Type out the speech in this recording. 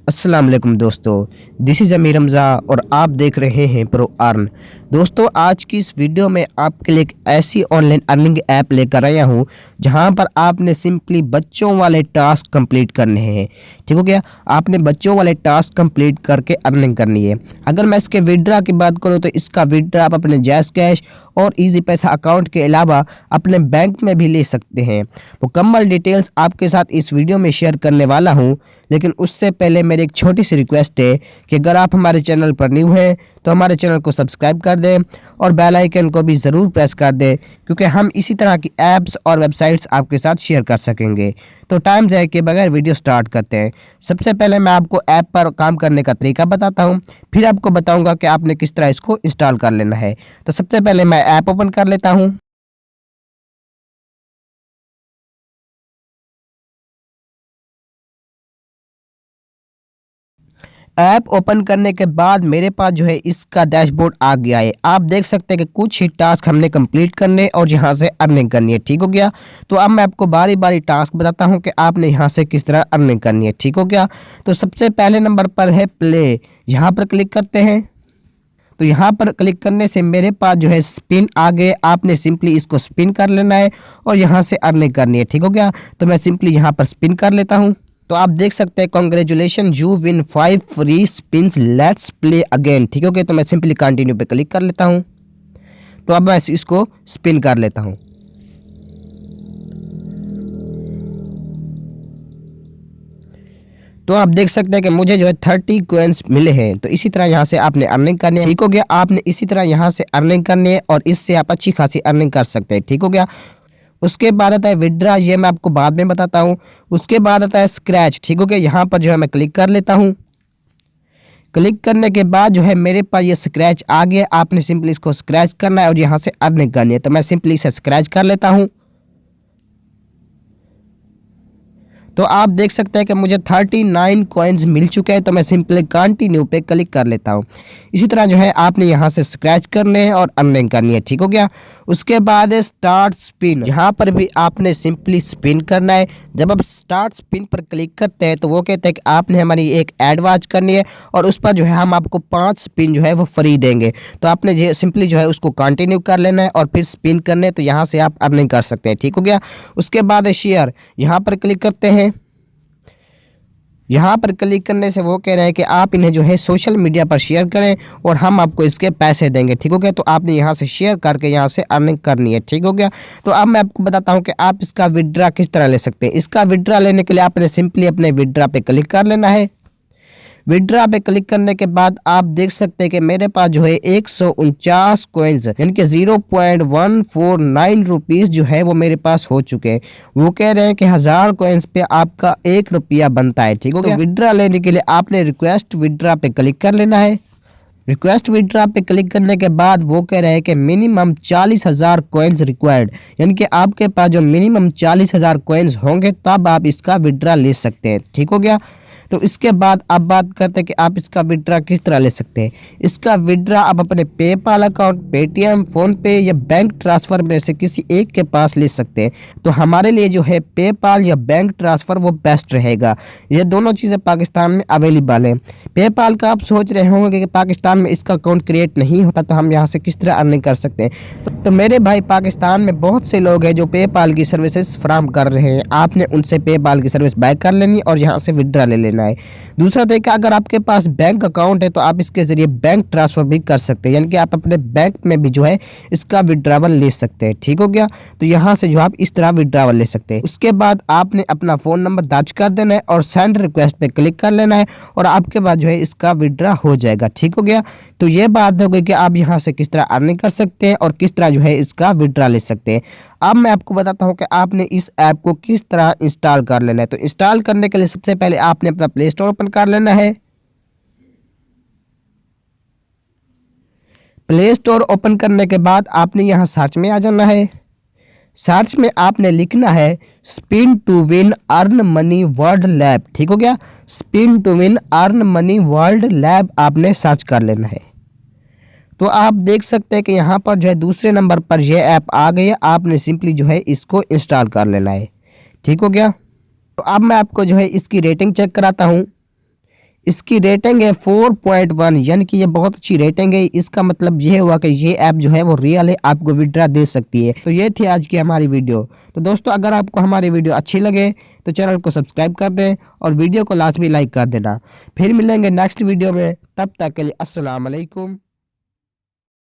अस्सलाम वालेकुम दोस्तों, दिस इज़ अमीर रमज़ा और आप देख रहे हैं प्रो अर्न। दोस्तों, आज की इस वीडियो में आपके लिए एक ऐसी ऑनलाइन अर्निंग ऐप लेकर आया हूं जहां पर आपने सिंपली बच्चों वाले टास्क कंप्लीट करने हैं। ठीक हो गया, आपने बच्चों वाले टास्क कंप्लीट करके अर्निंग करनी है। अगर मैं इसके विड्रा की बात करूं तो इसका विड्रा आप अपने जैज़ कैश और इजी पैसा अकाउंट के अलावा अपने बैंक में भी ले सकते हैं। मुकम्मल डिटेल्स आपके साथ इस वीडियो में शेयर करने वाला हूं, लेकिन उससे पहले मेरी एक छोटी सी रिक्वेस्ट है कि अगर आप हमारे चैनल पर न्यू हैं तो हमारे चैनल को सब्सक्राइब कर दें और बेल आइकन को भी ज़रूर प्रेस कर दें, क्योंकि हम इसी तरह की ऐप्स और वेबसाइट्स आपके साथ शेयर कर सकेंगे। तो टाइम जाए के बगैर वीडियो स्टार्ट करते हैं। सबसे पहले मैं आपको ऐप पर काम करने का तरीका बताता हूं, फिर आपको बताऊंगा कि आपने किस तरह इसको इंस्टॉल कर लेना है। तो सबसे पहले मैं ऐप ओपन कर लेता हूं। ऐप ओपन करने के बाद मेरे पास जो है इसका डैशबोर्ड आ गया है। आप देख सकते हैं कि कुछ ही टास्क हमने कंप्लीट करने और यहाँ से अर्निंग करनी है। ठीक हो गया, तो अब मैं आपको बारी बारी टास्क बताता हूँ कि आपने यहाँ से किस तरह अर्निंग करनी है। ठीक हो गया, तो सबसे पहले नंबर पर है प्ले, यहाँ पर क्लिक करते हैं। तो यहाँ पर क्लिक करने से मेरे पास जो है स्पिन आ गए। आपने सिंपली इसको स्पिन कर लेना है और यहाँ से अर्निंग करनी है। ठीक हो गया, तो मैं सिंपली यहाँ पर स्पिन कर लेता हूँ। तो आप देख सकते हैं congratulation you win 5 free spins, let's play again. ठीक हो गया, तो मैं सिंपली कंटिन्यू पे क्लिक कर लेता हूँ। तो अब मैं इसको स्पिन कर लेता हूँ। तो आप देख सकते हैं कि मुझे जो है 30 कॉइन्स मिले हैं। तो इसी तरह यहाँ से आपने अर्निंग करनी है। ठीक हो गया, आपने इसी तरह यहाँ से अर्निंग करनी है और इससे आप अच्छी खासी अर्निंग कर सकते हैं। ठीक हो गया, उसके बाद आता है विड्रा, ये मैं आपको बाद में बताता हूँ। उसके बाद आता है स्क्रैच। ठीक हो गया, यहाँ पर जो है मैं क्लिक कर लेता हूँ। क्लिक करने के बाद जो है मेरे पास ये स्क्रैच आ गया। आपने सिंपली इसको स्क्रैच करना है और यहाँ से अर्निंग करनी है। तो मैं सिंपली इसे स्क्रैच कर लेता हूँ। तो आप देख सकते हैं कि मुझे 39 कॉइन्स मिल चुके हैं। तो मैं सिंपली कंटिन्यू पे क्लिक कर लेता हूँ। इसी तरह जो है आपने यहाँ से स्क्रैच करने हैं और अर्निंग करनी है। ठीक हो गया, उसके बाद है स्टार्ट स्पिन। यहाँ पर भी आपने सिंपली स्पिन करना है। जब आप स्टार्ट स्पिन पर क्लिक करते हैं तो वो कहते हैं कि आपने हमारी एक एड वॉच करनी है और उस पर जो है हम आपको 5 स्पिन जो है वो फ्री देंगे। तो आपने सिंपली जो है उसको कंटिन्यू कर लेना है और फिर स्पिन करने, तो यहाँ से आप अर्निंग कर सकते हैं। ठीक हो गया, उसके बाद है शेयर, यहाँ पर क्लिक करते हैं। यहाँ पर क्लिक करने से वो कह रहे हैं कि आप इन्हें जो है सोशल मीडिया पर शेयर करें और हम आपको इसके पैसे देंगे। ठीक हो गया, तो आपने यहाँ से शेयर करके यहाँ से अर्निंग करनी है। ठीक हो गया, तो अब मैं आपको बताता हूँ कि आप इसका विड्रा किस तरह ले सकते हैं। इसका विड्रा लेने के लिए आपने सिंपली अपने विड्रा पे क्लिक कर लेना है। विड्रा पे क्लिक करने के बाद आप देख सकते हैं कि मेरे पास जो है 149 कॉइन्स यानी कि 0.149 रुपीज़ जो है वो मेरे पास हो चुके हैं। वो कह रहे हैं कि 1000 कॉइन्स पे आपका 1 रुपया बनता है। ठीक हो गया, तो विड्रा लेने के लिए आपने रिक्वेस्ट विड्रा पे क्लिक कर लेना है। रिक्वेस्ट विड्रा पे क्लिक करने के बाद वो कह रहे हैं कि मिनिमम 40,000 कॉइन्स रिक्वायर्ड, यानी कि आपके पास जो मिनिमम 40,000 कॉइन्स होंगे तब आप इसका विड्रा ले सकते हैं। ठीक हो गया, तो इसके बाद आप बात करते हैं कि आप इसका विड्रा किस तरह ले सकते हैं। इसका विड्रा आप अपने पेपाल अकाउंट, पेटीएम, फ़ोनपे या बैंक ट्रांसफ़र में से किसी एक के पास ले सकते हैं। तो हमारे लिए जो है पेपाल या बैंक ट्रांसफ़र वो बेस्ट रहेगा। ये दोनों चीज़ें पाकिस्तान में अवेलेबल हैं। पेपाल का आप सोच रहे होंगे कि पाकिस्तान में इसका अकाउंट क्रिएट नहीं होता, तो हम यहाँ से किस तरह अर्निंग कर सकते हैं। तो मेरे भाई, पाकिस्तान में बहुत से लोग हैं जो पेपाल की सर्विसेज फराहम कर रहे हैं। आपने उनसे पेपाल की सर्विस बाय कर लेनी और यहाँ से विड्रा ले लेना है। दूसरा तरीका, अगर आपके पास बैंक अकाउंट है तो आप इसके जरिए बैंक ट्रांसफर भी कर सकते हैं, यानी कि आप अपने बैंक में भी जो है इसका विड्रावल ले सकते हैं। ठीक हो गया, तो यहाँ से जो आप इस तरह विड्रावल ले सकते हैं। उसके बाद आपने अपना फ़ोन नंबर दर्ज कर देना है और सेंड रिक्वेस्ट पे क्लिक कर लेना है और आपके बाद जो है इसका विड्रा हो जाएगा। ठीक हो गया, तो ये बात हो गई कि आप यहाँ से किस तरह अर्निंग कर सकते हैं और किस तरह जो है इसका विड्रा ले सकते हैं। अब मैं आपको बताता हूँ कि आपने इस ऐप को किस तरह इंस्टॉल कर लेना है। तो इंस्टॉल करने के लिए सबसे पहले आपने अपना प्ले स्टोर ओपन कर लेना है। प्ले स्टोर ओपन करने के बाद आपने यहाँ सर्च में आ जाना है। सर्च में आपने लिखना है spin to win earn money world lab. ठीक हो गया, spin to win earn money world lab आपने सर्च कर लेना है। तो आप देख सकते हैं कि यहाँ पर जो है दूसरे नंबर पर यह ऐप आ गई है। आपने सिंपली जो है इसको इंस्टॉल कर लेना है। ठीक हो गया, तो अब मैं आपको जो है इसकी रेटिंग चेक कराता हूँ। इसकी रेटिंग है 4.1, यानी कि ये बहुत अच्छी रेटिंग है। इसका मतलब ये हुआ कि ये ऐप जो है वो रियल है, आपको विड्रा दे सकती है। तो ये थी आज की हमारी वीडियो। तो दोस्तों अगर आपको हमारी वीडियो अच्छी लगे तो चैनल को सब्सक्राइब कर दें और वीडियो को लाजमी लाइक कर देना। फिर मिलेंगे नेक्स्ट वीडियो में, तब तक के लिए अस्सलाम वालेकुम।